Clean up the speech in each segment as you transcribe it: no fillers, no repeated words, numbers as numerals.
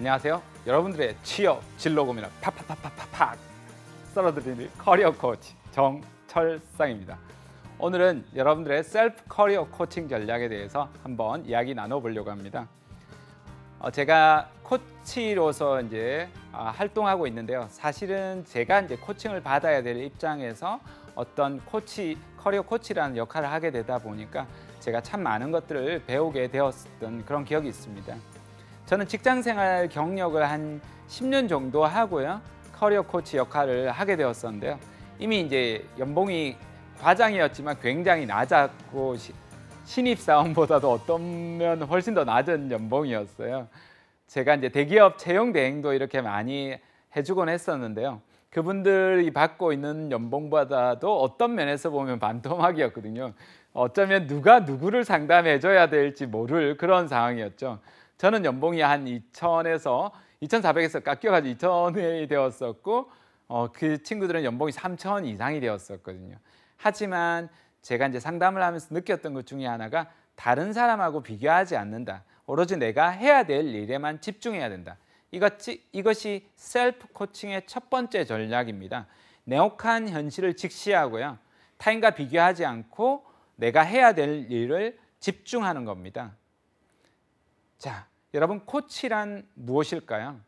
안녕하세요. 여러분들의 취업 진로 고민을 팍팍팍팍팍 썰어드리는 커리어 코치 정철상입니다. 오늘은 여러분들의 셀프 커리어 코칭 전략에 대해서 한번 이야기 나눠보려고 합니다. 제가 코치로서 이제 활동하고 있는데요. 사실은 제가 이제 코칭을 받아야 될 입장에서 어떤 커리어 코치라는 역할을 하게 되다 보니까 제가 참 많은 것들을 배우게 되었던 그런 기억이 있습니다. 저는 직장생활 경력을 한 10년 정도 하고요. 커리어 코치 역할을 하게 되었었는데요. 이미 이제 연봉이 과장이었지만 굉장히 낮았고 신입사원보다도 어떤 면 훨씬 더 낮은 연봉이었어요. 제가 이제 대기업 채용 대행도 이렇게 많이 해주곤 했었는데요. 그분들이 받고 있는 연봉보다도 어떤 면에서 보면 반토막이었거든요. 어쩌면 누가 누구를 상담해줘야 될지 모를 그런 상황이었죠. 저는 연봉이 한 2,000에서 2,400에서 깎여가지고 2,000이 되었었고 그 친구들은 연봉이 3,000 이상이 되었었거든요. 하지만 제가 이제 상담을 하면서 느꼈던 것 중에 하나가 다른 사람하고 비교하지 않는다. 오로지 내가 해야 될 일에만 집중해야 된다. 이것이 셀프 코칭의 첫 번째 전략입니다. 냉혹한 현실을 직시하고요. 타인과 비교하지 않고 내가 해야 될 일을 집중하는 겁니다. 자, 여러분 코치란 무엇일까요?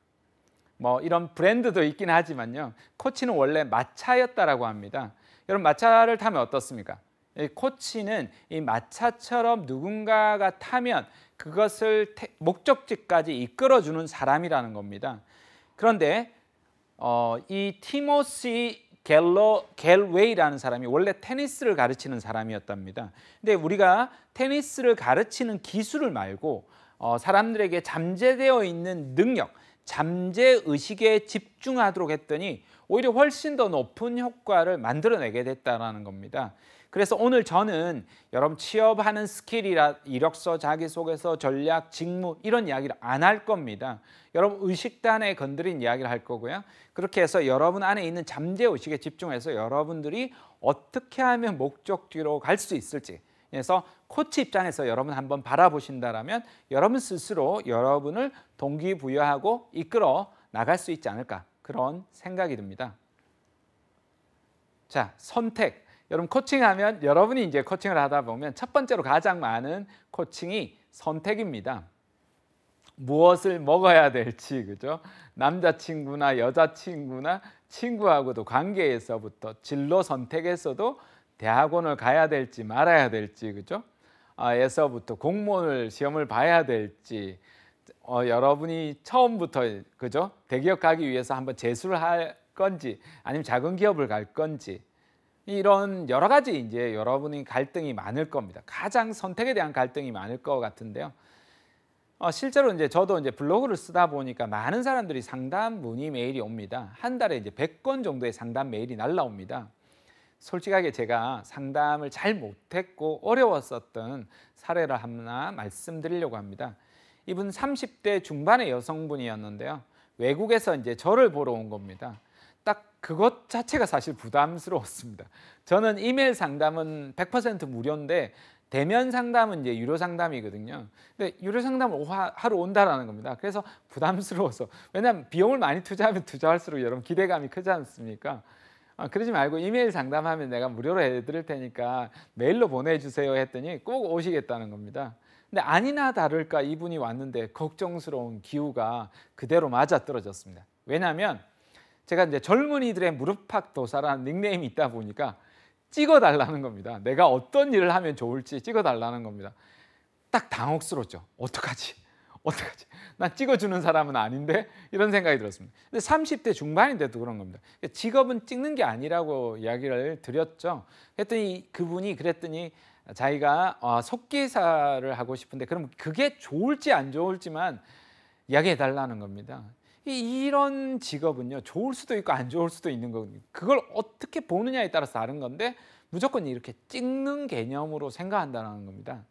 뭐 이런 브랜드도 있긴 하지만요. 코치는 원래 마차였다라고 합니다. 여러분 마차를 타면 어떻습니까? 이 코치는 이 마차처럼 누군가가 타면 그것을 목적지까지 이끌어주는 사람이라는 겁니다. 그런데 이 티모시 갤웨이라는 사람이 원래 테니스를 가르치는 사람이었답니다. 근데 우리가 테니스를 가르치는 기술을 말고 사람들에게 잠재되어 있는 능력, 잠재의식에 집중하도록 했더니 오히려 훨씬 더 높은 효과를 만들어내게 됐다는 겁니다. 그래서 오늘 저는 여러분 취업하는 스킬이라 이력서, 자기소개서, 전략, 직무 이런 이야기를 안 할 겁니다. 여러분 의식단에 건드린 이야기를 할 거고요. 그렇게 해서 여러분 안에 있는 잠재의식에 집중해서 여러분들이 어떻게 하면 목적지로 갈 수 있을지, 그래서 코치 입장에서 여러분 한번 바라보신다면 여러분 스스로 여러분을 동기부여하고 이끌어 나갈 수 있지 않을까, 그런 생각이 듭니다. 자, 선택. 여러분 코칭하면 여러분이 이제 코칭을 하다 보면 첫 번째로 가장 많은 코칭이 선택입니다. 무엇을 먹어야 될지, 그죠? 남자친구나 여자친구나 친구하고도 관계에서부터 진로 선택에서도 대학원을 가야 될지 말아야 될지, 그죠? 에서부터 공무원을 시험을 봐야 될지, 여러분이 처음부터, 그죠? 대기업 가기 위해서 한번 재수를 할 건지 아니면 작은 기업을 갈 건지, 이런 여러 가지 이제 여러분이 갈등이 많을 겁니다. 가장 선택에 대한 갈등이 많을 것 같은데요. 실제로 이제 저도 이제 블로그를 쓰다 보니까 많은 사람들이 상담 문의 메일이 옵니다. 한 달에 이제 100건 정도의 상담 메일이 날라옵니다. 솔직하게 제가 상담을 잘 못했고 어려웠었던 사례를 하나 말씀드리려고 합니다. 이분 30대 중반의 여성분이었는데요. 외국에서 이제 저를 보러 온 겁니다. 딱 그것 자체가 사실 부담스러웠습니다. 저는 이메일 상담은 100% 무료인데 대면 상담은 이제 유료 상담이거든요. 근데 유료 상담을 하러 온다라는 겁니다. 그래서 부담스러워서, 왜냐하면 비용을 많이 투자하면 투자할수록 여러분 기대감이 크지 않습니까? 그러지 말고 이메일 상담하면 내가 무료로 해드릴 테니까 메일로 보내주세요 했더니 꼭 오시겠다는 겁니다. 근데 아니나 다를까 이분이 왔는데 걱정스러운 기후가 그대로 맞아떨어졌습니다. 왜냐하면 제가 이제 젊은이들의 무릎팍도사라는 닉네임이 있다 보니까 찍어달라는 겁니다. 내가 어떤 일을 하면 좋을지 찍어달라는 겁니다. 딱 당혹스럽죠. 어떡하지? 난 찍어주는 사람은 아닌데, 이런 생각이 들었습니다. 근데 30대 중반인데도 그런 겁니다. 직업은 찍는 게 아니라고 이야기를 드렸죠. 그랬더니 그분이 그랬더니 자기가 속기사를 하고 싶은데 그럼 그게 좋을지 안 좋을지만 이야기해 달라는 겁니다. 이런 직업은요, 좋을 수도 있고 안 좋을 수도 있는 거거든요. 그걸 어떻게 보느냐에 따라서 다른 건데 무조건 이렇게 찍는 개념으로 생각한다는 겁니다.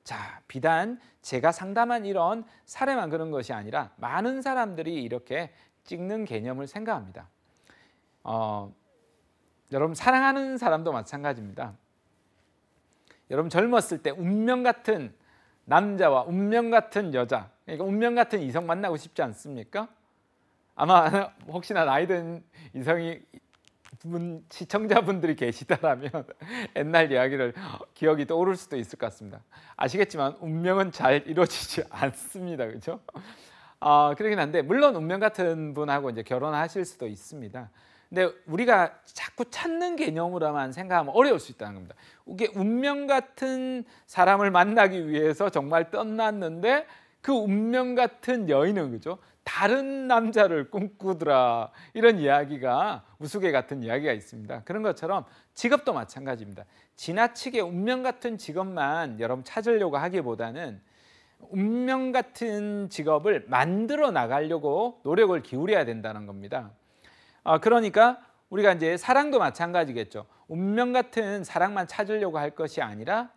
자, 비단 제가 상담한 이런 사례만 그런 것이 아니라 많은 사람들이 이렇게 찍는 개념을 생각합니다. 여러분 사랑하는 사람도 마찬가지입니다. 여러분 젊었을 때 운명 같은 남자와 운명 같은 여자, 그러니까 운명 같은 이성 만나고 싶지 않습니까? 아마 혹시나 나이 든 이성이 시청자분들이 계시다라면 옛날 이야기를 기억이 떠오를 수도 있을 것 같습니다. 아시겠지만 운명은 잘 이루어지지 않습니다, 그렇죠? 그러긴 한데 물론 운명 같은 분하고 이제 결혼하실 수도 있습니다. 근데 우리가 자꾸 찾는 개념으로만 생각하면 어려울 수 있다는 겁니다. 이게 운명 같은 사람을 만나기 위해서 정말 떠났는데 그 운명 같은 여인은 그죠? 다른 남자를 꿈꾸더라, 이런 이야기가 우스개 같은 이야기가 있습니다. 그런 것처럼 직업도 마찬가지입니다. 지나치게 운명 같은 직업만 여러분 찾으려고 하기보다는 운명 같은 직업을 만들어 나가려고 노력을 기울여야 된다는 겁니다. 그러니까 우리가 이제 사랑도 마찬가지겠죠. 운명 같은 사랑만 찾으려고 할 것이 아니라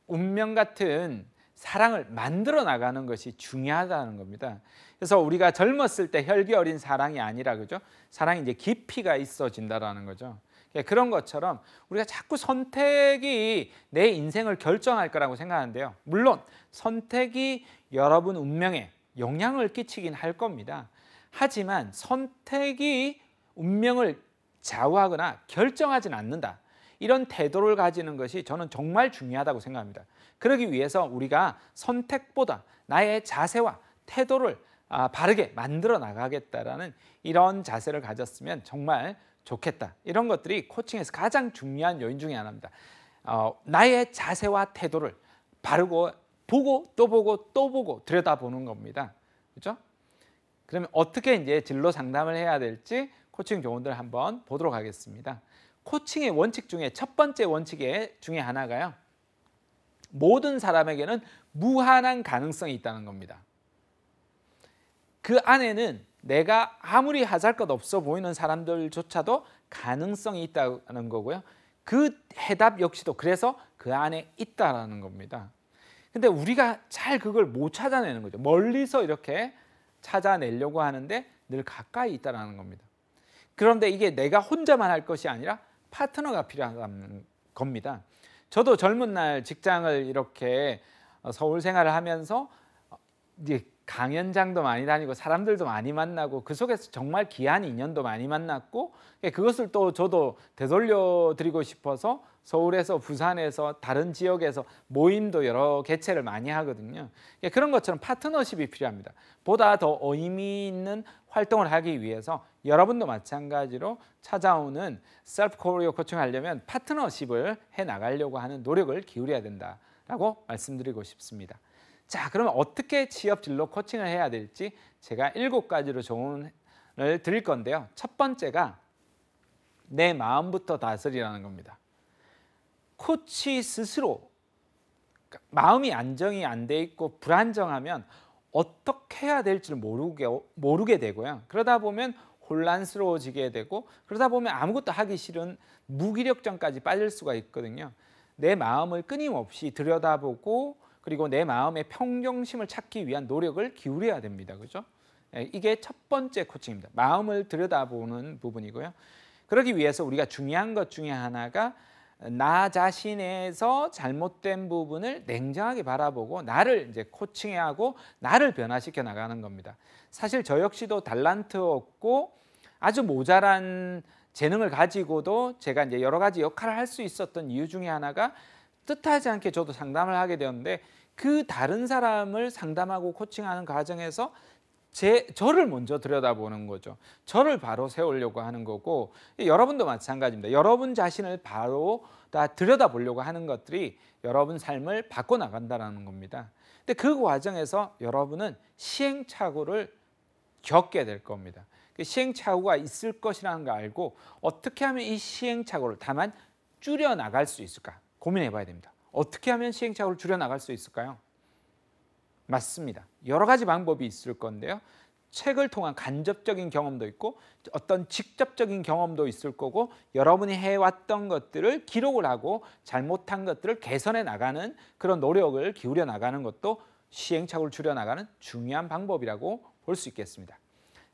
운명 같은 사랑을 만들어 나가는 것이 중요하다는 겁니다. 그래서 우리가 젊었을 때 혈기 어린 사랑이 아니라 그죠? 사랑이 이제 깊이가 있어진다라는 거죠. 그런 것처럼 우리가 자꾸 선택이 내 인생을 결정할 거라고 생각하는데요. 물론 선택이 여러분 운명에 영향을 끼치긴 할 겁니다. 하지만 선택이 운명을 좌우하거나 결정하지는 않는다, 이런 태도를 가지는 것이 저는 정말 중요하다고 생각합니다. 그러기 위해서 우리가 선택보다 나의 자세와 태도를 바르게 만들어 나가겠다라는 이런 자세를 가졌으면 정말 좋겠다. 이런 것들이 코칭에서 가장 중요한 요인 중에 하나입니다. 나의 자세와 태도를 바르고 보고 또 보고 또 보고 들여다보는 겁니다. 그렇죠? 그러면 어떻게 이제 진로 상담을 해야 될지 코칭 교훈들 한번 보도록 하겠습니다. 코칭의 원칙 중에 첫 번째 원칙 중에 하나가요, 모든 사람에게는 무한한 가능성이 있다는 겁니다. 그 안에는 내가 아무리 하잘것 없어 보이는 사람들조차도 가능성이 있다는 거고요. 그 해답 역시도 그래서 그 안에 있다는 겁니다. 근데 우리가 잘 그걸 못 찾아내는 거죠. 멀리서 이렇게 찾아내려고 하는데 늘 가까이 있다는 겁니다. 그런데 이게 내가 혼자만 할 것이 아니라 파트너가 필요한 겁니다. 저도 젊은 날 직장을 이렇게 서울 생활을 하면서 이제 강연장도 많이 다니고 사람들도 많이 만나고 그 속에서 정말 귀한 인연도 많이 만났고, 그것을 또 저도 되돌려 드리고 싶어서 서울에서 부산에서 다른 지역에서 모임도 여러 개최를 많이 하거든요. 그런 것처럼 파트너십이 필요합니다. 보다 더 의미 있는 활동을 하기 위해서 여러분도 마찬가지로 찾아오는 셀프 커리어 코칭을 하려면 파트너십을 해나가려고 하는 노력을 기울여야 된다라고 말씀드리고 싶습니다. 자, 그러면 어떻게 취업 진로 코칭을 해야 될지 제가 7가지로 조언을 드릴 건데요. 첫 번째가 내 마음부터 다스리라는 겁니다. 코치 스스로 마음이 안정이 안 돼 있고 불안정하면 어떻게 해야 될지를 모르게 되고요. 그러다 보면 혼란스러워지게 되고, 그러다 보면 아무것도 하기 싫은 무기력증까지 빠질 수가 있거든요. 내 마음을 끊임없이 들여다보고 그리고 내 마음의 평정심을 찾기 위한 노력을 기울여야 됩니다. 그죠? 이게 첫 번째 코칭입니다. 마음을 들여다보는 부분이고요. 그러기 위해서 우리가 중요한 것 중에 하나가 나 자신에서 잘못된 부분을 냉정하게 바라보고 나를 이제 코칭하고 나를 변화시켜 나가는 겁니다. 사실 저 역시도 달란트 없고 아주 모자란 재능을 가지고도 제가 이제 여러 가지 역할을 할 수 있었던 이유 중에 하나가 뜻하지 않게 저도 상담을 하게 되었는데, 그 다른 사람을 상담하고 코칭하는 과정에서 저를 먼저 들여다보는 거죠. 저를 바로 세우려고 하는 거고, 여러분도 마찬가지입니다. 여러분 자신을 바로 다 들여다보려고 하는 것들이 여러분 삶을 바꿔나간다는 겁니다. 근데 그 과정에서 여러분은 시행착오를 겪게 될 겁니다. 그 시행착오가 있을 것이라는 걸 알고 어떻게 하면 이 시행착오를 다만 줄여나갈 수 있을까 고민해 봐야 됩니다. 어떻게 하면 시행착오를 줄여나갈 수 있을까요? 맞습니다. 여러 가지 방법이 있을 건데요. 책을 통한 간접적인 경험도 있고 어떤 직접적인 경험도 있을 거고, 여러분이 해왔던 것들을 기록을 하고 잘못한 것들을 개선해 나가는 그런 노력을 기울여 나가는 것도 시행착오를 줄여나가는 중요한 방법이라고 볼 수 있겠습니다.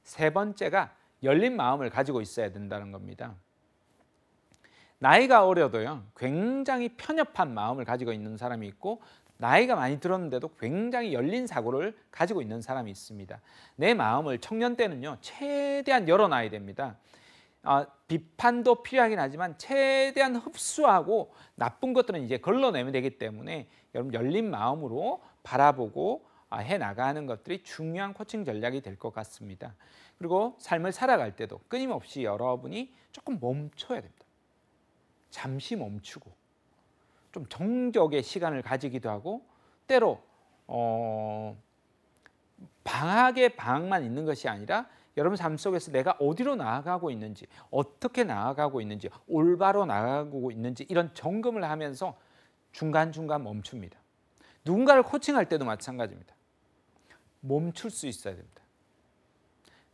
세 번째가 열린 마음을 가지고 있어야 된다는 겁니다. 나이가 어려도요, 굉장히 편협한 마음을 가지고 있는 사람이 있고 나이가 많이 들었는데도 굉장히 열린 사고를 가지고 있는 사람이 있습니다. 내 마음을 청년 때는요 최대한 열어놔야 됩니다. 비판도 필요하긴 하지만 최대한 흡수하고 나쁜 것들은 이제 걸러내면 되기 때문에 여러분 열린 마음으로 바라보고 해나가는 것들이 중요한 코칭 전략이 될 것 같습니다. 그리고 삶을 살아갈 때도 끊임없이 여러분이 조금 멈춰야 됩니다. 잠시 멈추고 좀 정적의 시간을 가지기도 하고 때로 방학만 있는 것이 아니라 여러분 삶 속에서 내가 어디로 나아가고 있는지, 어떻게 나아가고 있는지, 올바로 나아가고 있는지 이런 점검을 하면서 중간중간 멈춥니다. 누군가를 코칭할 때도 마찬가지입니다. 멈출 수 있어야 됩니다.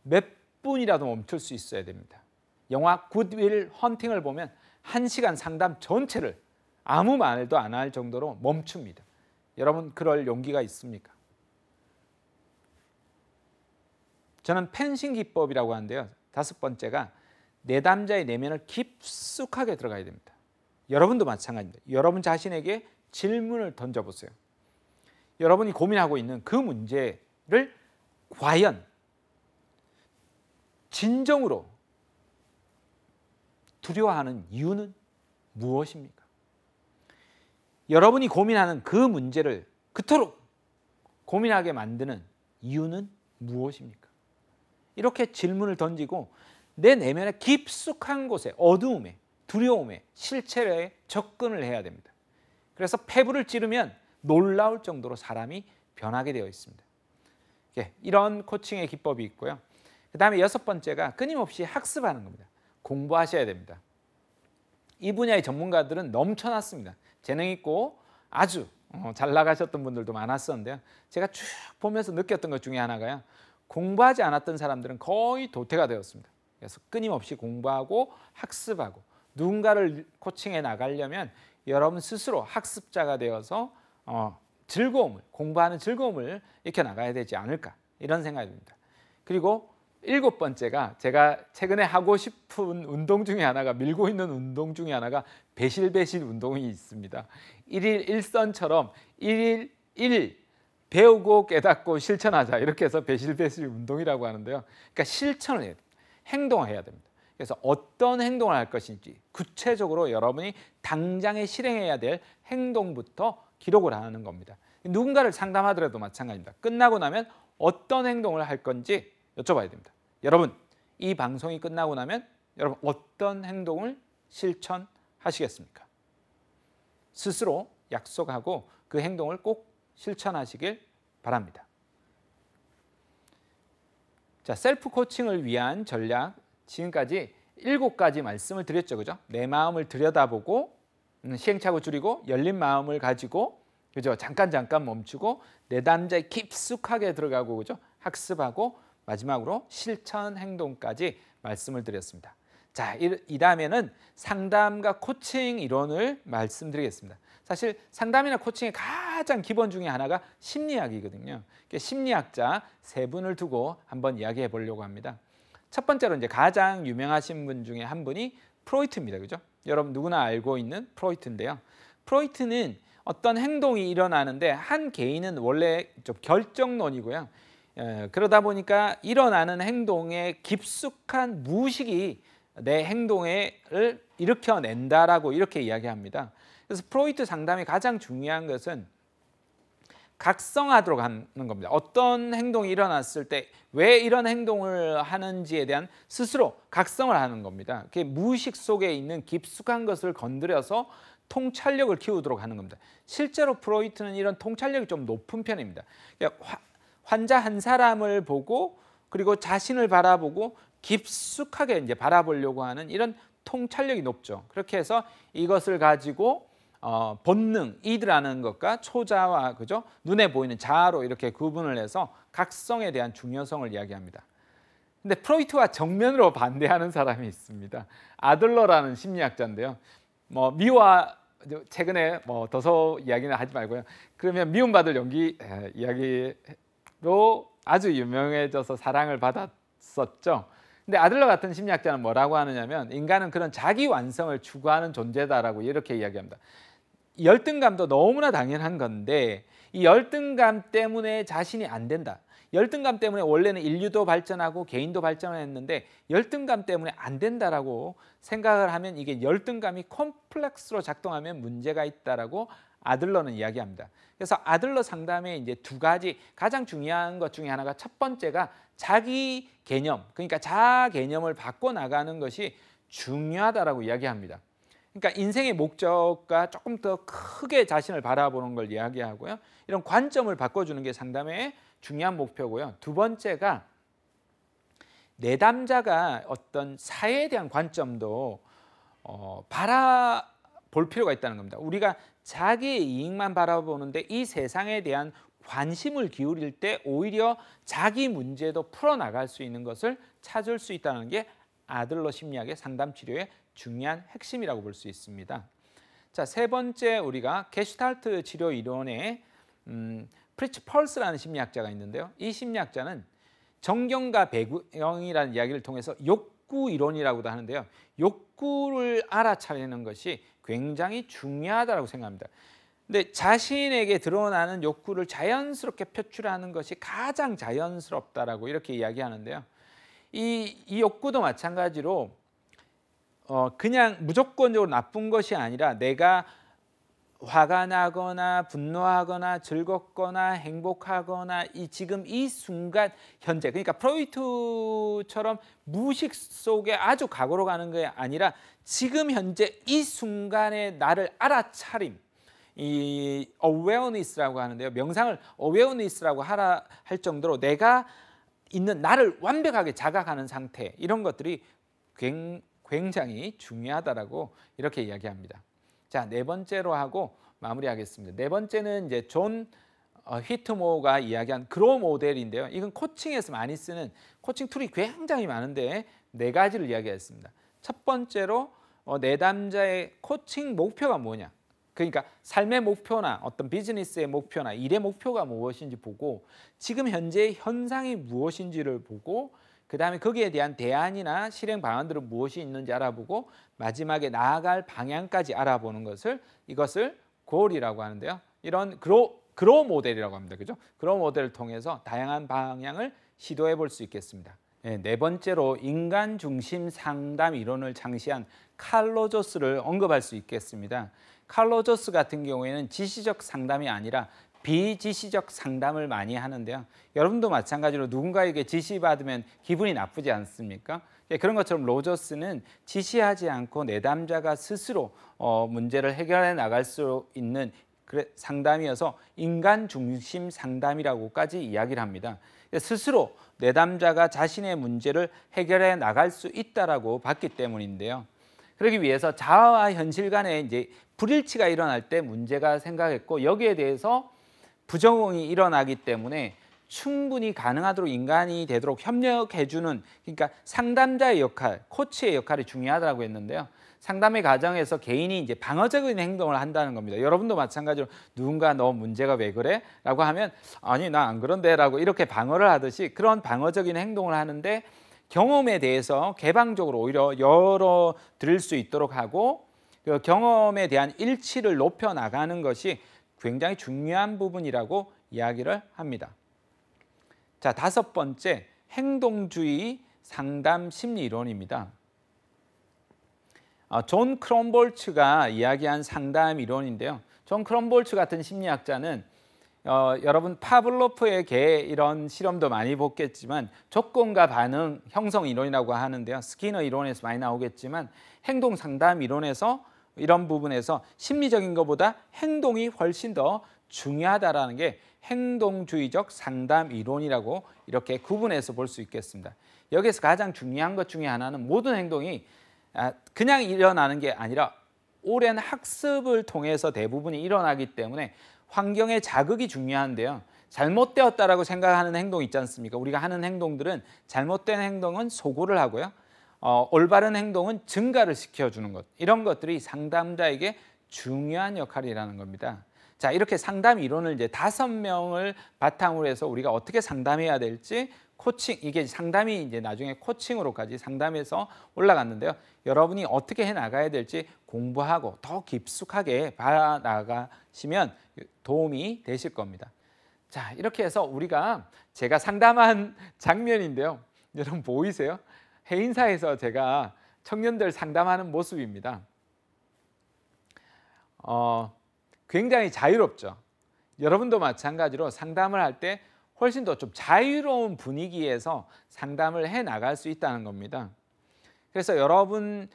몇 분이라도 멈출 수 있어야 됩니다. 영화 굿윌 헌팅을 보면 1시간 상담 전체를 아무 말도 안 할 정도로 멈춥니다. 여러분 그럴 용기가 있습니까? 저는 펜싱 기법이라고 하는데요. 5번째가 내담자의 내면을 깊숙하게 들어가야 됩니다. 여러분도 마찬가지입니다. 여러분 자신에게 질문을 던져보세요. 여러분이 고민하고 있는 그 문제를 과연 진정으로 두려워하는 이유는 무엇입니까? 여러분이 고민하는 그 문제를 그토록 고민하게 만드는 이유는 무엇입니까? 이렇게 질문을 던지고 내 내면의 깊숙한 곳에 어두움에 두려움에 실체에 접근을 해야 됩니다. 그래서 폐부를 찌르면 놀라울 정도로 사람이 변하게 되어 있습니다. 이런 코칭의 기법이 있고요. 그 다음에 6번째가 끊임없이 학습하는 겁니다. 공부하셔야 됩니다. 이 분야의 전문가들은 넘쳐났습니다. 재능 있고 아주 잘 나가셨던 분들도 많았었는데요. 제가 쭉 보면서 느꼈던 것 중에 하나가요. 공부하지 않았던 사람들은 거의 도태가 되었습니다. 그래서 끊임없이 공부하고 학습하고 누군가를 코칭해 나가려면 여러분 스스로 학습자가 되어서 공부하는 즐거움을 익혀 나가야 되지 않을까 이런 생각이 듭니다. 그리고 7번째가 제가 최근에 하고 싶은 운동 중에 하나가 밀고 있는 운동 중에 하나가 배실배실 운동이 있습니다. 1일 1선처럼 1일 1 배우고 깨닫고 실천하자 이렇게 해서 배실배실 운동이라고 하는데요. 그러니까 실천을 해야 됩니다. 행동을 해야 됩니다. 그래서 어떤 행동을 할 것인지 구체적으로 여러분이 당장에 실행해야 될 행동부터 기록을 하는 겁니다. 누군가를 상담하더라도 마찬가지입니다. 끝나고 나면 어떤 행동을 할 건지 여쭤봐야 됩니다. 여러분, 이 방송이 끝나고 나면 여러분 어떤 행동을 실천하시겠습니까? 스스로 약속하고 그 행동을 꼭 실천하시길 바랍니다. 자, 셀프 코칭을 위한 전략 지금까지 7가지 말씀을 드렸죠. 그죠? 내 마음을 들여다보고 시행착오 줄이고 열린 마음을 가지고 그죠? 잠깐 멈추고 내담자에 깊숙하게 들어가고 그죠? 학습하고 마지막으로 실천 행동까지 말씀을 드렸습니다. 자, 이 다음에는 상담과 코칭 이론을 말씀드리겠습니다. 사실 상담이나 코칭의 가장 기본 중에 하나가 심리학이거든요. 심리학자 3분을 두고 한번 이야기해 보려고 합니다. 첫 번째로 이제 가장 유명하신 분 중에 한 분이 프로이트입니다. 그죠? 여러분 누구나 알고 있는 프로이트인데요. 프로이트는 어떤 행동이 일어나는데 한 개인은 원래 좀 결정론이고요. 그러다 보니까 일어나는 행동의 깊숙한 무의식이 내 행동을 일으켜낸다라고 이렇게 이야기합니다. 그래서 프로이트 상담의 가장 중요한 것은 각성하도록 하는 겁니다. 어떤 행동이 일어났을 때 왜 이런 행동을 하는지에 대한 스스로 각성을 하는 겁니다. 그게 무의식 속에 있는 깊숙한 것을 건드려서 통찰력을 키우도록 하는 겁니다. 실제로 프로이트는 이런 통찰력이 좀 높은 편입니다. 그러니까 환자 한 사람을 보고 그리고 자신을 바라보고 깊숙하게 이제 바라보려고 하는 이런 통찰력이 높죠. 그렇게 해서 이것을 가지고 본능, 이드라는 것과 초자와 그죠? 눈에 보이는 자아로 이렇게 구분을 해서 각성에 대한 중요성을 이야기합니다. 근데 프로이트와 정면으로 반대하는 사람이 있습니다. 아들러라는 심리학자인데요. 최근에 더서 이야기는 하지 말고요. 그러면 미움받을 용기 이야기로 아주 유명해져서 사랑을 받았었죠. 근데 아들러 같은 심리학자는 뭐라고 하느냐면 인간은 그런 자기 완성을 추구하는 존재다라고 이렇게 이야기합니다. 열등감도 너무나 당연한 건데 이 열등감 때문에 자신이 안 된다. 열등감 때문에 원래는 인류도 발전하고 개인도 발전했는데 열등감 때문에 안 된다라고 생각을 하면 이게 열등감이 콤플렉스로 작동하면 문제가 있다라고 아들러는 이야기합니다. 그래서 아들러 상담에 이제 두 가지 가장 중요한 것 중에 하나가 첫 번째가 자기 개념, 그러니까 자아 개념을 바꿔 나가는 것이 중요하다라고 이야기합니다. 그러니까 인생의 목적과 조금 더 크게 자신을 바라보는 걸 이야기하고요. 이런 관점을 바꿔주는 게 상담의 중요한 목표고요. 두 번째가 내담자가 어떤 사회에 대한 관점도 바라볼 필요가 있다는 겁니다. 우리가 자기의 이익만 바라보는데 이 세상에 대한 관심을 기울일 때 오히려 자기 문제도 풀어나갈 수 있는 것을 찾을 수 있다는 게 아들러 심리학의 상담 치료의 중요한 핵심이라고 볼 수 있습니다. 자, 세 번째 우리가 게슈탈트 치료 이론의 프리츠 펄스라는 심리학자가 있는데요. 이 심리학자는 정경과 배경이라는 이야기를 통해서 욕구 이론이라고도 하는데요. 욕구를 알아차리는 것이 굉장히 중요하다고 생각합니다. 근데 자신에게 드러나는 욕구를 자연스럽게 표출하는 것이 가장 자연스럽다라고 이렇게 이야기하는데요. 이 욕구도 마찬가지로 그냥 무조건적으로 나쁜 것이 아니라 내가 화가 나거나 분노하거나 즐겁거나 행복하거나 지금 이 순간 현재, 그러니까 프로이트처럼 무의식 속에 아주 과거로 가는 게 아니라 지금 현재 이 순간에 나를 알아차림, 이 awareness라고 하는데요. 명상을 awareness라고 할 정도로 내가 있는 나를 완벽하게 자각하는 상태, 이런 것들이 굉장히 중요하다라고 이렇게 이야기합니다. 자, 네 번째로 하고 마무리하겠습니다. 네 번째는 이제 존 휘트모어가 이야기한 그로 모델인데요. 이건 코칭에서 많이 쓰는 코칭 툴이 굉장히 많은데 네 가지를 이야기했습니다. 첫 번째로 내담자의 코칭 목표가 뭐냐? 그러니까 삶의 목표나 어떤 비즈니스의 목표나 일의 목표가 무엇인지 보고 지금 현재의 현상이 무엇인지를 보고 그 다음에 거기에 대한 대안이나 실행 방안들은 무엇이 있는지 알아보고 마지막에 나아갈 방향까지 알아보는 이것을 골이라고 하는데요. 이런 그로 모델이라고 합니다. 그죠? 그로 모델을 통해서 다양한 방향을 시도해 볼 수 있겠습니다. 네 번째로 인간 중심 상담 이론을 창시한 칼 로저스를 언급할 수 있겠습니다. 칼 로저스 같은 경우에는 지시적 상담이 아니라 비지시적 상담을 많이 하는데요. 여러분도 마찬가지로 누군가에게 지시받으면 기분이 나쁘지 않습니까? 그런 것처럼 로저스는 지시하지 않고 내담자가 스스로 문제를 해결해 나갈 수 있는 상담이어서 인간 중심 상담이라고까지 이야기를 합니다. 스스로 내담자가 자신의 문제를 해결해 나갈 수 있다라고 봤기 때문인데요. 그러기 위해서 자아와 현실 간에 이제 불일치가 일어날 때 문제가 생각했고 여기에 대해서 부정응이 일어나기 때문에 충분히 가능하도록 인간이 되도록 협력해주는, 그러니까 상담자의 역할, 코치의 역할이 중요하다고 했는데요. 상담의 과정에서 개인이 이제 방어적인 행동을 한다는 겁니다. 여러분도 마찬가지로 누군가 너 문제가 왜 그래? 라고 하면 아니 나 안 그런데 라고 이렇게 방어를 하듯이 그런 방어적인 행동을 하는데 경험에 대해서 개방적으로 오히려 열어드릴 수 있도록 하고 그 경험에 대한 일치를 높여 나가는 것이 굉장히 중요한 부분이라고 이야기를 합니다. 자, 다섯 번째, 행동주의 상담 심리 이론입니다. 존 크롬볼츠가 이야기한 상담 이론인데요. 존 크롬볼츠 같은 심리학자는 여러분 파블로프의 개 이런 실험도 많이 보겠지만 조건과 반응 형성 이론이라고 하는데요. 스키너 이론에서 많이 나오겠지만 행동 상담 이론에서 이런 부분에서 심리적인 것보다 행동이 훨씬 더 중요하다라는 게 행동주의적 상담 이론이라고 이렇게 구분해서 볼 수 있겠습니다. 여기서 가장 중요한 것 중에 하나는 모든 행동이 그냥 일어나는 게 아니라 오랜 학습을 통해서 대부분이 일어나기 때문에 환경의 자극이 중요한데요. 잘못되었다라고 생각하는 행동 있지 않습니까? 우리가 하는 행동들은 잘못된 행동은 소고를 하고요. 올바른 행동은 증가를 시켜주는 것. 이런 것들이 상담자에게 중요한 역할이라는 겁니다. 자, 이렇게 상담 이론을 이제 5명을 바탕으로 해서 우리가 어떻게 상담해야 될지 코칭, 이게 상담이 이제 나중에 코칭으로까지 상담해서 올라갔는데요. 여러분이 어떻게 해 나가야 될지 공부하고 더 깊숙하게 봐 나가시면 도움이 되실 겁니다. 자, 이렇게 해서 우리가 제가 상담한 장면인데요. 여러분 보이세요? 해인사에서 제가 청년들 상담하는 모습입니다. 굉장히 자유롭죠. 여러분도 마찬가지로 상담을 할 때 훨씬 더 좀 자유로운 분위기에서 상담을 해 나갈 수 있다는 겁니다. 그래서 여러분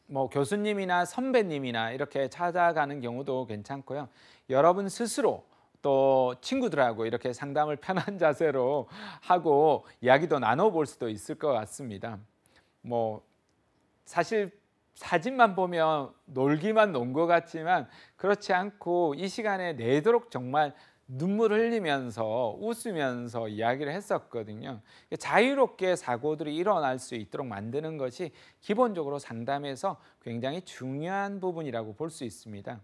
뭐 교수님이나 선배님이나 이렇게 찾아가는 경우도 괜찮고요. 여러분 스스로 또 친구들하고 이렇게 상담을 편한 자세로 하고 이야기도 나눠볼 수도 있을 것 같습니다. 뭐 사실 사진만 보면 놀기만 논 것 같지만 그렇지 않고 이 시간에 내도록 정말 눈물 흘리면서 웃으면서 이야기를 했었거든요. 자유롭게 사고들이 일어날 수 있도록 만드는 것이 기본적으로 상담에서 굉장히 중요한 부분이라고 볼 수 있습니다.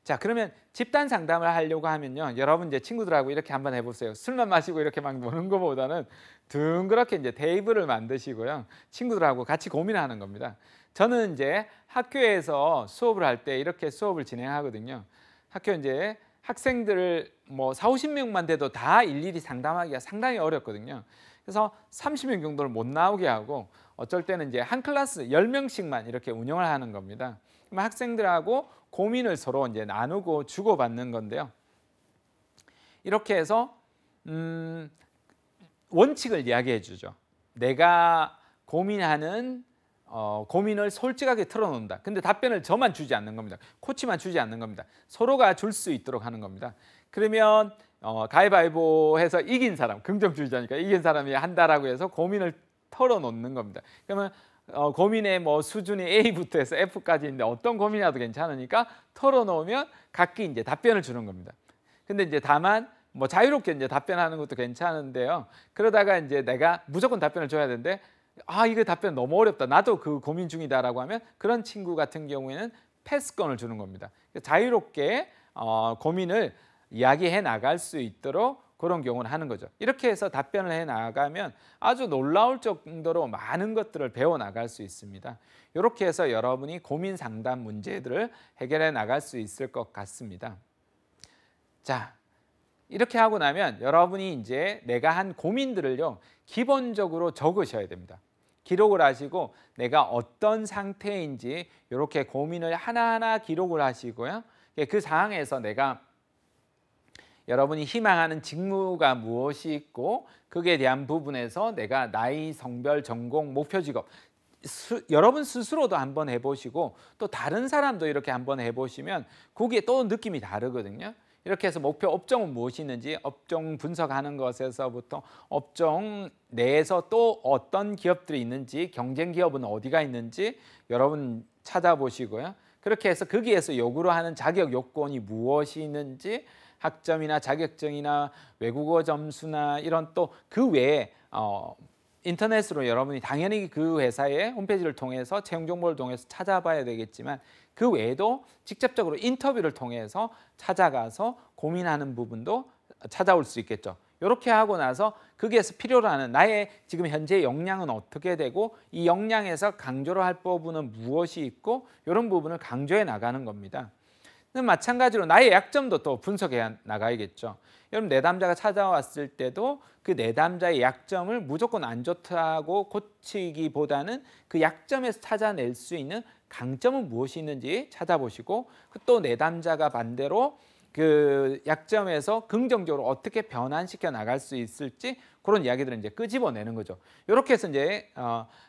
자, 그러면 집단 상담을 하려고 하면요, 여러분 이제 친구들하고 이렇게 한번 해보세요. 술만 마시고 이렇게 막 노는 것보다는 둥그렇게 이제 테이블을 만드시고요, 친구들하고 같이 고민하는 겁니다. 저는 이제 학교에서 수업을 할 때 이렇게 수업을 진행하거든요. 학교 이제 학생들을 뭐 40~50명만 돼도 다 일일이 상담하기가 상당히 어렵거든요. 그래서 30명 정도를 못 나오게 하고 어쩔 때는 이제 한 클래스 10명씩만 이렇게 운영을 하는 겁니다. 그러면 학생들하고 고민을 서로 이제 나누고 주고받는 건데요. 이렇게 해서 원칙을 이야기해 주죠. 내가 고민하는 고민을 솔직하게 털어놓는다. 근데 답변을 저만 주지 않는 겁니다. 코치만 주지 않는 겁니다. 서로가 줄 수 있도록 하는 겁니다. 그러면 가위바위보 해서 이긴 사람, 긍정주의자니까 이긴 사람이 한다라고 해서 고민을 털어놓는 겁니다. 그러면 고민의 뭐 수준이 A부터 해서 F까지 있는데 어떤 고민이라도 괜찮으니까 털어놓으면 각기 이제 답변을 주는 겁니다. 근데 이제 다만 뭐 자유롭게 이제 답변하는 것도 괜찮은데요. 그러다가 이제 내가 무조건 답변을 줘야 되는데 이거 답변 너무 어렵다, 나도 그 고민 중이다라고 하면 그런 친구 같은 경우에는 패스권을 주는 겁니다. 자유롭게 고민을 이야기해 나갈 수 있도록 그런 경우는 하는 거죠. 이렇게 해서 답변을 해 나가면 아주 놀라울 정도로 많은 것들을 배워 나갈 수 있습니다. 이렇게 해서 여러분이 고민 상담 문제들을 해결해 나갈 수 있을 것 같습니다. 자, 이렇게 하고 나면 여러분이 이제 내가 한 고민들을요, 기본적으로 적으셔야 됩니다. 기록을 하시고 내가 어떤 상태인지 이렇게 고민을 하나하나 기록을 하시고요. 그 상황에서 내가 여러분이 희망하는 직무가 무엇이 있고 그에 대한 부분에서 내가 나이, 성별, 전공, 목표 직업 여러분 스스로도 한번 해보시고 또 다른 사람도 이렇게 한번 해보시면 그게 또 느낌이 다르거든요. 이렇게 해서 목표 업종은 무엇이 있는지 업종 분석하는 것에서부터 업종 내에서 또 어떤 기업들이 있는지, 경쟁 기업은 어디가 있는지 여러분 찾아보시고요. 그렇게 해서 거기에서 요구를 하는 자격 요건이 무엇이 있는지, 학점이나 자격증이나 외국어 점수나 이런 또 그 외에 인터넷으로 여러분이 당연히 그 회사의 홈페이지를 통해서 채용 정보를 통해서 찾아봐야 되겠지만 그 외에도 직접적으로 인터뷰를 통해서 찾아가서 고민하는 부분도 찾아올 수 있겠죠. 이렇게 하고 나서 거기에서 필요로 하는 나의 지금 현재 역량은 어떻게 되고 이 역량에서 강조를 할 부분은 무엇이 있고 이런 부분을 강조해 나가는 겁니다. 마찬가지로 나의 약점도 또 분석해 나가야겠죠. 여러분 내담자가 찾아왔을 때도 그 내담자의 약점을 무조건 안 좋다고 고치기보다는 그 약점에서 찾아낼 수 있는 강점은 무엇이 있는지 찾아보시고 또 내담자가 반대로 그 약점에서 긍정적으로 어떻게 변환시켜 나갈 수 있을지 그런 이야기들을 이제 끄집어내는 거죠. 이렇게 해서 이제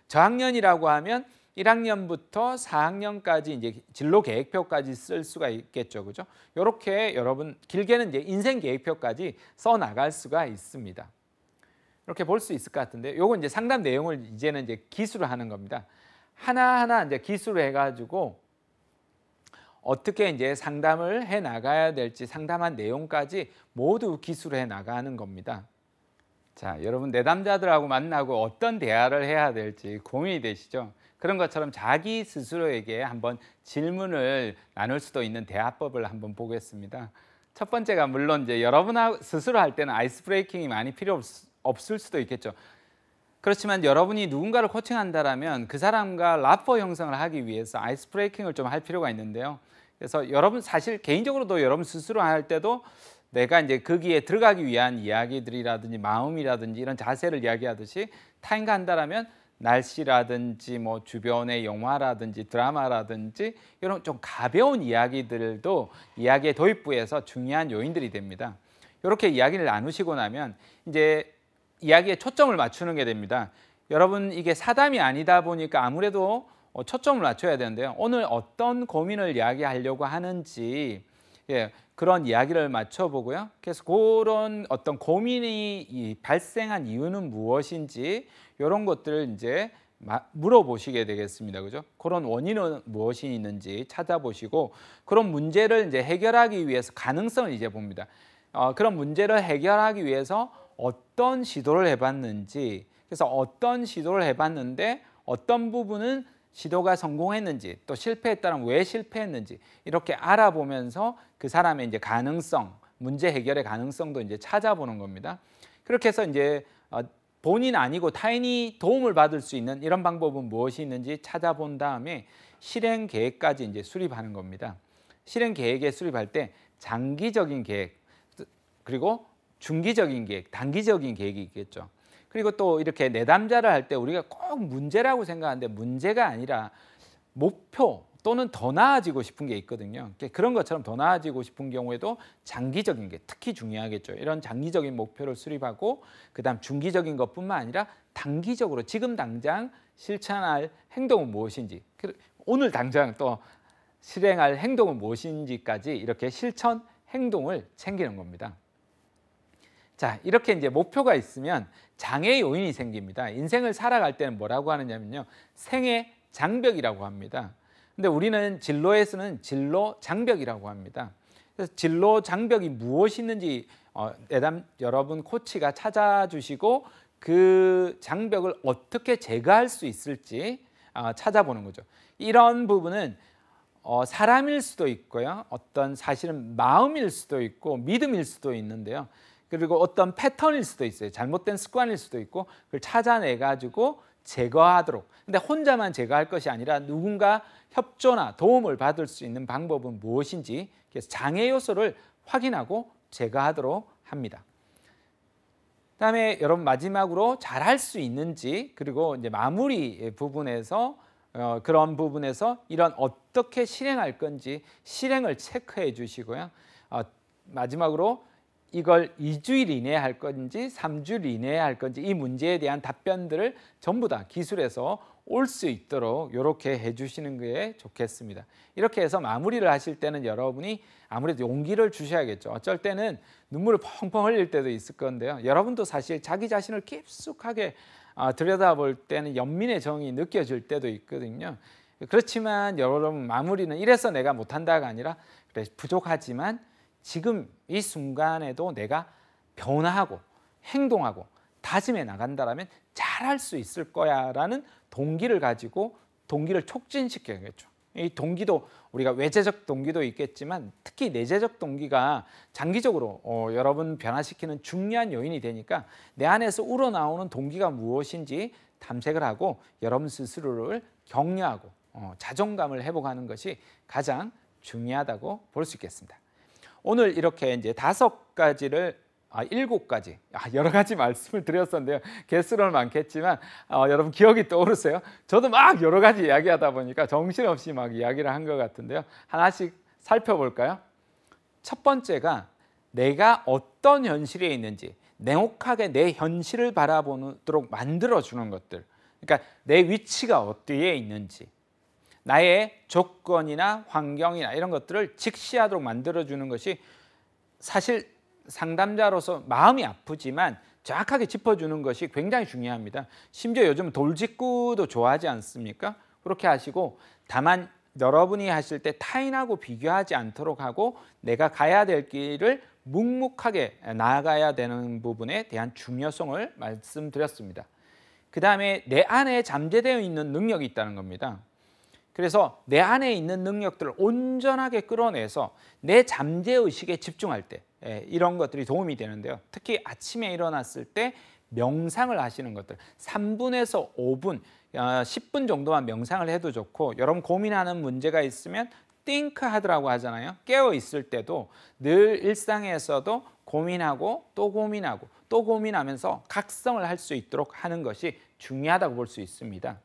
저학년이라고 하면 1학년부터 4학년까지 이제 진로 계획표까지 쓸 수가 있겠죠, 그죠? 이렇게 여러분 길게는 이제 인생 계획표까지 써 나갈 수가 있습니다. 이렇게 볼 수 있을 것 같은데, 요건 이제 상담 내용을 이제는 이제 기술을 하는 겁니다. 하나하나 이제 기술을 해가지고 어떻게 이제 상담을 해 나가야 될지 상담한 내용까지 모두 기술을 해 나가는 겁니다. 자, 여러분 내담자들하고 만나고 어떤 대화를 해야 될지 고민이 되시죠? 그런 것처럼 자기 스스로에게 한번 질문을 나눌 수도 있는 대화법을 한번 보겠습니다. 첫 번째가 물론 이제 여러분 스스로 할 때는 아이스 브레이킹이 많이 필요 없을 수도 있겠죠. 그렇지만 여러분이 누군가를 코칭한다라면 그 사람과 라포 형성을 하기 위해서 아이스 브레이킹을 좀 할 필요가 있는데요. 그래서 여러분 사실 개인적으로도 여러분 스스로 할 때도 내가 이제 거기에 들어가기 위한 이야기들이라든지 마음이라든지 이런 자세를 이야기하듯이 타인과 한다라면 날씨라든지 뭐 주변의 영화라든지 드라마라든지 이런 좀 가벼운 이야기들도 이야기의 도입부에서 중요한 요인들이 됩니다. 이렇게 이야기를 나누시고 나면 이제 이야기에 초점을 맞추는 게 됩니다. 여러분 이게 사담이 아니다 보니까 아무래도 초점을 맞춰야 되는데요. 오늘 어떤 고민을 이야기하려고 하는지 그런 이야기를 맞춰보고요. 그래서 그런 어떤 고민이 발생한 이유는 무엇인지 이런 것들을 이제 물어보시게 되겠습니다. 그죠? 그런 원인은 무엇이 있는지 찾아보시고 그런 문제를 이제 해결하기 위해서 가능성을 이제 봅니다. 그런 문제를 해결하기 위해서 어떤 시도를 해봤는지, 그래서 어떤 시도를 해봤는데 어떤 부분은 시도가 성공했는지 또 실패했다면 왜 실패했는지 이렇게 알아보면서 그 사람의 이제 가능성, 문제 해결의 가능성도 이제 찾아보는 겁니다. 그렇게 해서 이제 본인 아니고 타인이 도움을 받을 수 있는 이런 방법은 무엇이 있는지 찾아본 다음에 실행 계획까지 이제 수립하는 겁니다. 실행 계획에 수립할 때 장기적인 계획 그리고 중기적인 계획, 단기적인 계획이 있겠죠. 그리고 또 이렇게 내담자를 할 때 우리가 꼭 문제라고 생각하는데 문제가 아니라 목표 또는 더 나아지고 싶은 게 있거든요. 그런 것처럼 더 나아지고 싶은 경우에도 장기적인 게 특히 중요하겠죠. 이런 장기적인 목표를 수립하고 그다음 중기적인 것뿐만 아니라 단기적으로 지금 당장 실천할 행동은 무엇인지 오늘 당장 또 실행할 행동은 무엇인지까지 이렇게 실천 행동을 챙기는 겁니다. 자, 이렇게 이제 목표가 있으면 장애 요인이 생깁니다. 인생을 살아갈 때는 뭐라고 하느냐면요. 생애 장벽이라고 합니다. 근데 우리는 진로에서는 진로 장벽이라고 합니다. 그래서 진로 장벽이 무엇이 있는지 여러분 코치가 찾아주시고 그 장벽을 어떻게 제거할 수 있을지 찾아보는 거죠. 이런 부분은 사람일 수도 있고요. 어떤 사실은 마음일 수도 있고 믿음일 수도 있는데요. 그리고 어떤 패턴일 수도 있어요. 잘못된 습관일 수도 있고 그걸 찾아내 가지고 제거하도록. 근데 혼자만 제거할 것이 아니라 누군가 협조나 도움을 받을 수 있는 방법은 무엇인지 그래서 장애 요소를 확인하고 제거하도록 합니다. 그다음에 여러분 마지막으로 잘할 수 있는지 그리고 이제 마무리 부분에서 그런 부분에서 이런 어떻게 실행할 건지 실행을 체크해 주시고요. 마지막으로 이걸 2주일 이내에 할 건지 3주일 이내에 할 건지 이 문제에 대한 답변들을 전부 다 기술에서 올 수 있도록 이렇게 해주시는 게 좋겠습니다. 이렇게 해서 마무리를 하실 때는 여러분이 아무래도 용기를 주셔야겠죠. 어쩔 때는 눈물을 펑펑 흘릴 때도 있을 건데요. 여러분도 사실 자기 자신을 깊숙하게 들여다볼 때는 연민의 정이 느껴질 때도 있거든요. 그렇지만 여러분 마무리는 이래서 내가 못한다가 아니라 그래 부족하지만 지금 이 순간에도 내가 변화하고 행동하고 다짐해 나간다면 잘할 수 있을 거야 라는 동기를 가지고 동기를 촉진시켜야겠죠. 이 동기도 우리가 외재적 동기도 있겠지만 특히 내재적 동기가 장기적으로 여러분 변화시키는 중요한 요인이 되니까 내 안에서 우러나오는 동기가 무엇인지 탐색을 하고 여러분 스스로를 격려하고 자존감을 회복하는 것이 가장 중요하다고 볼 수 있겠습니다. 오늘 이렇게 이제 5가지를 7가지 여러 가지 말씀을 드렸었는데요. 개수는 많겠지만 여러분 기억이 떠오르세요? 저도 막 여러 가지 이야기하다 보니까 정신없이 막 이야기를 한 것 같은데요. 하나씩 살펴볼까요? 첫 번째가 내가 어떤 현실에 있는지 냉혹하게 내 현실을 바라보도록 만들어주는 것들. 그러니까 내 위치가 어디에 있는지 나의 조건이나 환경이나 이런 것들을 직시하도록 만들어주는 것이 사실 상담자로서 마음이 아프지만 정확하게 짚어주는 것이 굉장히 중요합니다. 심지어 요즘 돌직구도 좋아하지 않습니까? 그렇게 하시고 다만 여러분이 하실 때 타인하고 비교하지 않도록 하고 내가 가야 될 길을 묵묵하게 나아가야 되는 부분에 대한 중요성을 말씀드렸습니다. 그 다음에 내 안에 잠재되어 있는 능력이 있다는 겁니다. 그래서 내 안에 있는 능력들을 온전하게 끌어내서 내 잠재의식에 집중할 때 이런 것들이 도움이 되는데요. 특히 아침에 일어났을 때 명상을 하시는 것들 3분에서 5분, 10분 정도만 명상을 해도 좋고, 여러분 고민하는 문제가 있으면 think 하더라고 하잖아요. 깨어 있을 때도 늘 일상에서도 고민하고 또 고민하고 또 고민하면서 각성을 할 수 있도록 하는 것이 중요하다고 볼 수 있습니다.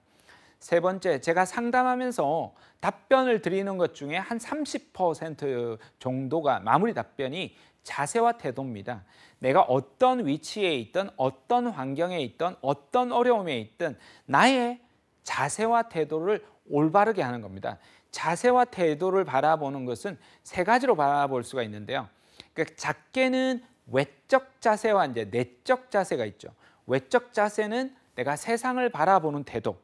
세 번째, 제가 상담하면서 답변을 드리는 것 중에 한 30% 정도가 마무리 답변이 자세와 태도입니다. 내가 어떤 위치에 있든 어떤 환경에 있든 어떤 어려움에 있든 나의 자세와 태도를 올바르게 하는 겁니다. 자세와 태도를 바라보는 것은 세 가지로 바라볼 수가 있는데요. 그러니까 작게는 외적 자세와 이제 내적 자세가 있죠. 외적 자세는 내가 세상을 바라보는 태도,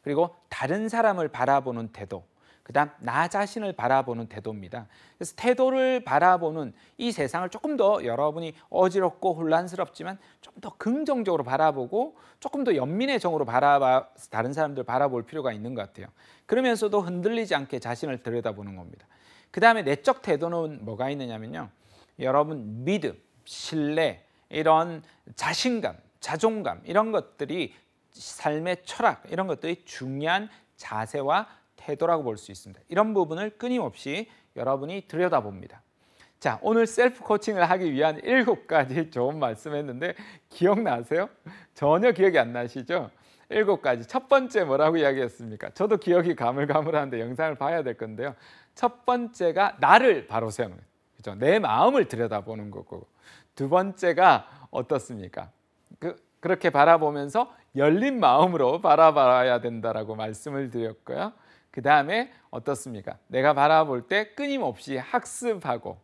그리고 다른 사람을 바라보는 태도, 그다음 나 자신을 바라보는 태도입니다. 그래서 태도를 바라보는 이 세상을 조금 더 여러분이 어지럽고 혼란스럽지만 좀 더 긍정적으로 바라보고 조금 더 연민의 정으로 다른 사람들 바라볼 필요가 있는 것 같아요. 그러면서도 흔들리지 않게 자신을 들여다보는 겁니다. 그 다음에 내적 태도는 뭐가 있느냐면요, 여러분 믿음, 신뢰, 이런 자신감, 자존감, 이런 것들이 삶의 철학, 이런 것들이 중요한 자세와 태도라고 볼 수 있습니다. 이런 부분을 끊임없이 여러분이 들여다봅니다. 자, 오늘 셀프 코칭을 하기 위한 7가지 좋은 말씀했는데 기억나세요? 전혀 기억이 안 나시죠? 7가지. 첫 번째 뭐라고 이야기했습니까? 저도 기억이 가물가물한데 영상을 봐야 될 건데요. 첫 번째가 나를 바로 세우는 거예요. 그죠? 내 마음을 들여다보는 거고. 두 번째가 어떻습니까? 그렇게 바라보면서 열린 마음으로 바라봐야 된다라고 말씀을 드렸고요. 그 다음에 어떻습니까? 내가 바라볼 때 끊임없이 학습하고,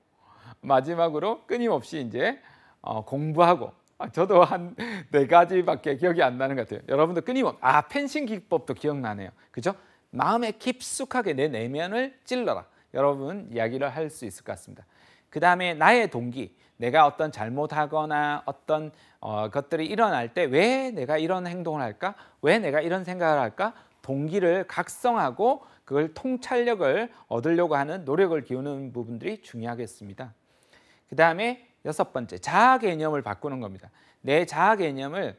마지막으로 끊임없이 이제 공부하고. 저도 한 4가지밖에 기억이 안 나는 것 같아요. 여러분도 끊임없이 펜싱 기법도 기억나네요. 그죠? 마음에 깊숙하게 내 내면을 찔러라. 여러분 이야기를 할 수 있을 것 같습니다. 그 다음에 나의 동기, 내가 어떤 잘못하거나 어떤 것들이 일어날 때 왜 내가 이런 행동을 할까? 왜 내가 이런 생각을 할까? 동기를 각성하고 그걸 통찰력을 얻으려고 하는 노력을 기우는 부분들이 중요하겠습니다. 그 다음에 6번째, 자아 개념을 바꾸는 겁니다. 내 자아 개념을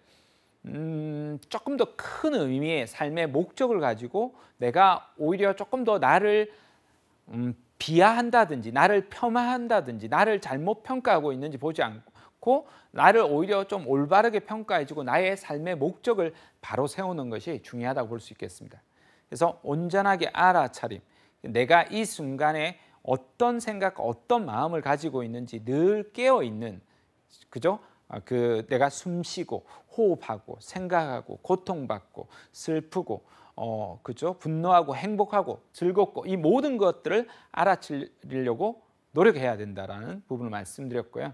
조금 더 큰 의미의 삶의 목적을 가지고 내가 오히려 조금 더 나를 비하한다든지 나를 폄하한다든지 나를 잘못 평가하고 있는지 보지 않고 나를 오히려 좀 올바르게 평가해주고 나의 삶의 목적을 바로 세우는 것이 중요하다고 볼 수 있겠습니다. 그래서 온전하게 알아차림, 내가 이 순간에 어떤 생각, 어떤 마음을 가지고 있는지 늘 깨어있는, 그죠? 내가 숨쉬고 호흡하고 생각하고 고통받고 슬프고 그죠? 분노하고 행복하고 즐겁고 이 모든 것들을 알아차리려고 노력해야 된다라는 부분을 말씀드렸고요.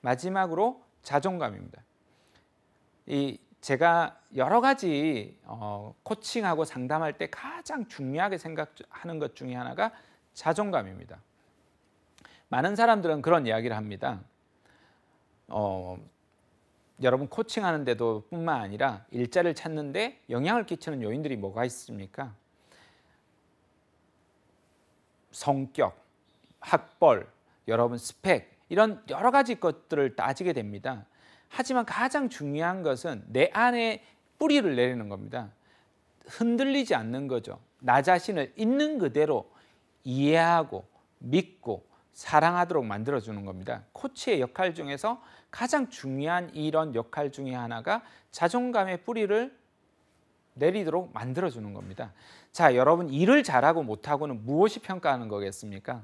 마지막으로 자존감입니다. 제가 여러 가지 코칭하고 상담할 때 가장 중요하게 생각하는 것 중에 하나가 자존감입니다. 많은 사람들은 그런 이야기를 합니다. 여러분 코칭하는데도 뿐만 아니라 일자리를 찾는데 영향을 끼치는 요인들이 뭐가 있습니까? 성격, 학벌, 여러분 스펙, 이런 여러 가지 것들을 따지게 됩니다. 하지만 가장 중요한 것은 내 안에 뿌리를 내리는 겁니다. 흔들리지 않는 거죠. 나 자신을 있는 그대로 이해하고 믿고 사랑하도록 만들어주는 겁니다. 코치의 역할 중에서 가장 중요한 이런 역할 중에 하나가 자존감의 뿌리를 내리도록 만들어주는 겁니다. 자, 여러분 일을 잘하고 못하고는 무엇이 평가하는 거겠습니까?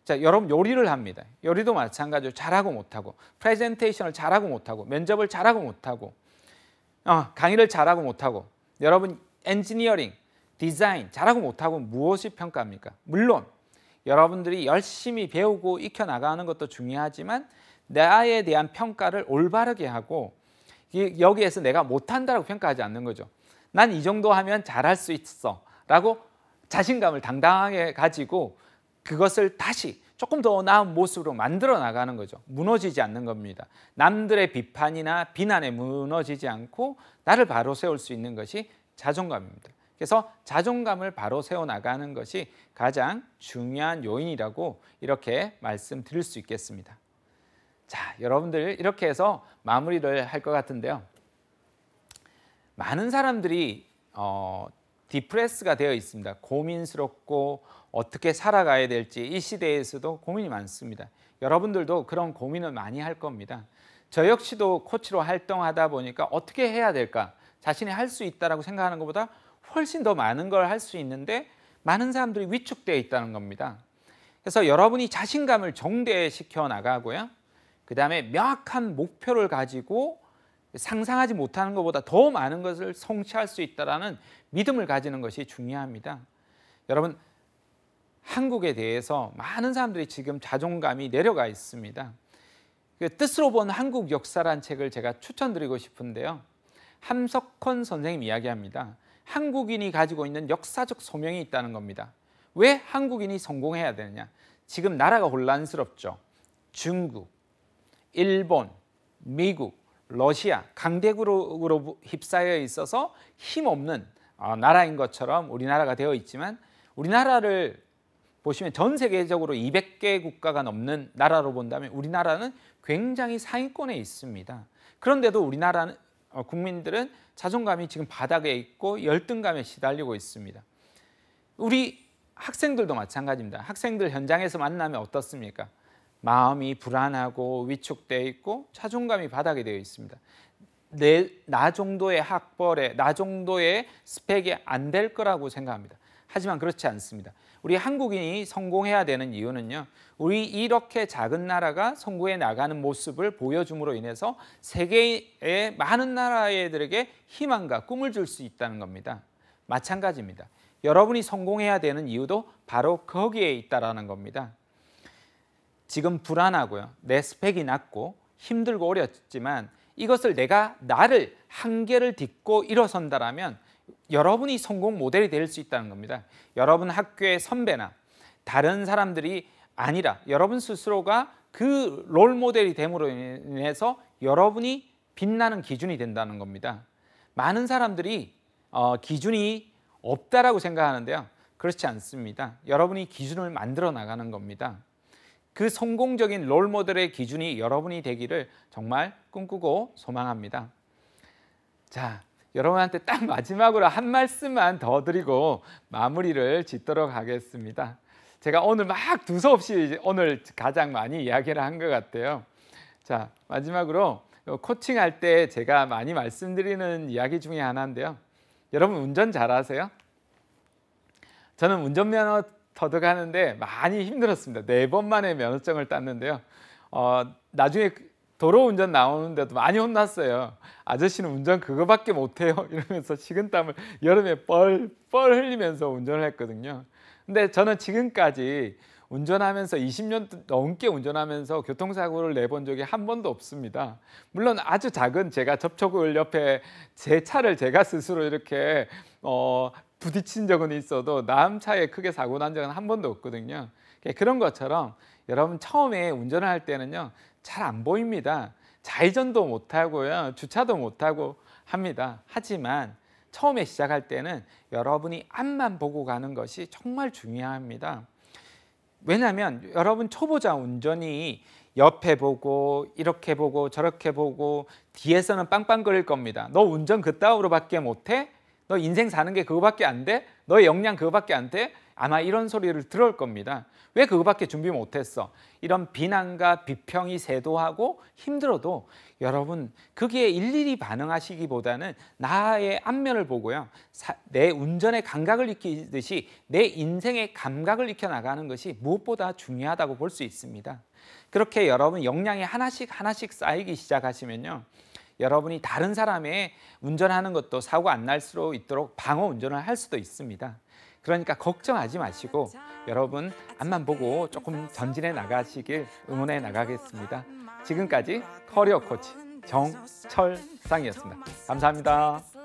자, 여러분 요리를 합니다. 요리도 마찬가지로 잘하고 못하고, 프레젠테이션을 잘하고 못하고, 면접을 잘하고 못하고, 강의를 잘하고 못하고, 여러분 엔지니어링, 디자인 잘하고 못하고 무엇이 평가합니까? 물론 여러분들이 열심히 배우고 익혀나가는 것도 중요하지만 나에 대한 평가를 올바르게 하고 여기에서 내가 못한다고 평가하지 않는 거죠. 난 이 정도 하면 잘할 수 있어 라고 자신감을 당당하게 가지고 그것을 다시 조금 더 나은 모습으로 만들어 나가는 거죠. 무너지지 않는 겁니다. 남들의 비판이나 비난에 무너지지 않고 나를 바로 세울 수 있는 것이 자존감입니다. 그래서 자존감을 바로 세워나가는 것이 가장 중요한 요인이라고 이렇게 말씀드릴 수 있겠습니다. 자, 여러분들 이렇게 해서 마무리를 할 것 같은데요. 많은 사람들이 디프레스가 되어 있습니다. 고민스럽고 어떻게 살아가야 될지 이 시대에서도 고민이 많습니다. 여러분들도 그런 고민을 많이 할 겁니다. 저 역시도 코치로 활동하다 보니까 어떻게 해야 될까? 자신이 할 수 있다라고 생각하는 것보다 훨씬 더 많은 걸 할 수 있는데 많은 사람들이 위축되어 있다는 겁니다. 그래서 여러분이 자신감을 정대시켜 나가고요. 그 다음에 명확한 목표를 가지고 상상하지 못하는 것보다 더 많은 것을 성취할 수 있다는 믿음을 가지는 것이 중요합니다. 여러분, 한국에 대해서 많은 사람들이 지금 자존감이 내려가 있습니다. 뜻으로 본 한국 역사란 책을 제가 추천드리고 싶은데요. 함석헌 선생님이 이야기합니다. 한국인이 가지고 있는 역사적 소명이 있다는 겁니다. 왜 한국인이 성공해야 되느냐? 지금 나라가 혼란스럽죠. 중국, 일본, 미국, 러시아 강대국으로 휩싸여 있어서 힘없는 나라인 것처럼 우리나라가 되어 있지만 우리나라를 보시면 전 세계적으로 200개 국가가 넘는 나라로 본다면 우리나라는 굉장히 상위권에 있습니다. 그런데도 우리나라는 국민들은 자존감이 지금 바닥에 있고 열등감에 시달리고 있습니다. 우리 학생들도 마찬가지입니다. 학생들 현장에서 만나면 어떻습니까? 마음이 불안하고 위축되어 있고 자존감이 바닥에 되어 있습니다. 나 정도의 학벌에, 나 정도의 스펙이 안 될 거라고 생각합니다. 하지만 그렇지 않습니다. 우리 한국인이 성공해야 되는 이유는요. 우리 이렇게 작은 나라가 성공해 나가는 모습을 보여줌으로 인해서 세계의 많은 나라들에게 희망과 꿈을 줄 수 있다는 겁니다. 마찬가지입니다. 여러분이 성공해야 되는 이유도 바로 거기에 있다는 겁니다. 지금 불안하고요. 내 스펙이 낮고 힘들고 어렵지만 이것을 나를 한계를 딛고 일어선다라면 여러분이 성공 모델이 될 수 있다는 겁니다. 여러분 학교의 선배나 다른 사람들이 아니라 여러분 스스로가 그 롤 모델이 됨으로 인해서 여러분이 빛나는 기준이 된다는 겁니다. 많은 사람들이 기준이 없다라고 생각하는데요. 그렇지 않습니다. 여러분이 기준을 만들어 나가는 겁니다. 그 성공적인 롤 모델의 기준이 여러분이 되기를 정말 꿈꾸고 소망합니다. 자, 여러분한테 딱 마지막으로 한 말씀만 더 드리고 마무리를 짓도록 하겠습니다. 제가 오늘 막 두서없이 오늘 가장 많이 이야기를 한 것 같아요. 자, 마지막으로 코칭할 때 제가 많이 말씀드리는 이야기 중에 하나인데요. 여러분 운전 잘하세요? 저는 운전면허 터득하는데 많이 힘들었습니다. 4번 만에 면허증을 땄는데요. 나중에 도로 운전 나오는데도 많이 혼났어요. 아저씨는 운전 그거밖에 못해요 이러면서 식은땀을 여름에 뻘뻘 흘리면서 운전을 했거든요. 근데 저는 지금까지 운전하면서 20년 넘게 운전하면서 교통사고를 내본 적이 한 번도 없습니다. 물론 아주 작은 제가 접촉을 옆에 제 차를 제가 스스로 이렇게 부딪힌 적은 있어도 남 차에 크게 사고 난 적은 한 번도 없거든요. 그런 것처럼 여러분 처음에 운전을 할 때는요. 잘 안 보입니다. 좌회전도 못하고요. 주차도 못하고 합니다. 하지만 처음에 시작할 때는 여러분이 앞만 보고 가는 것이 정말 중요합니다. 왜냐하면 여러분 초보자 운전이 옆에 보고 이렇게 보고 저렇게 보고 뒤에서는 빵빵거릴 겁니다. 너 운전 그따위로밖에 못해? 너 인생 사는 게 그거밖에 안 돼? 너의 역량 그거밖에 안 돼? 아마 이런 소리를 들을 겁니다. 왜 그거밖에 준비 못했어? 이런 비난과 비평이 세도하고 힘들어도 여러분 거기에 일일이 반응하시기보다는 나의 안면을 보고요. 내 운전의 감각을 익히듯이 내 인생의 감각을 익혀나가는 것이 무엇보다 중요하다고 볼 수 있습니다. 그렇게 여러분 역량이 하나씩 쌓이기 시작하시면요. 여러분이 다른 사람의 운전하는 것도 사고 안 날 수 있도록 방어 운전을 할 수도 있습니다. 그러니까 걱정하지 마시고 여러분 앞만 보고 조금 전진해 나가시길 응원해 나가겠습니다. 지금까지 커리어 코치 정철상이었습니다. 감사합니다.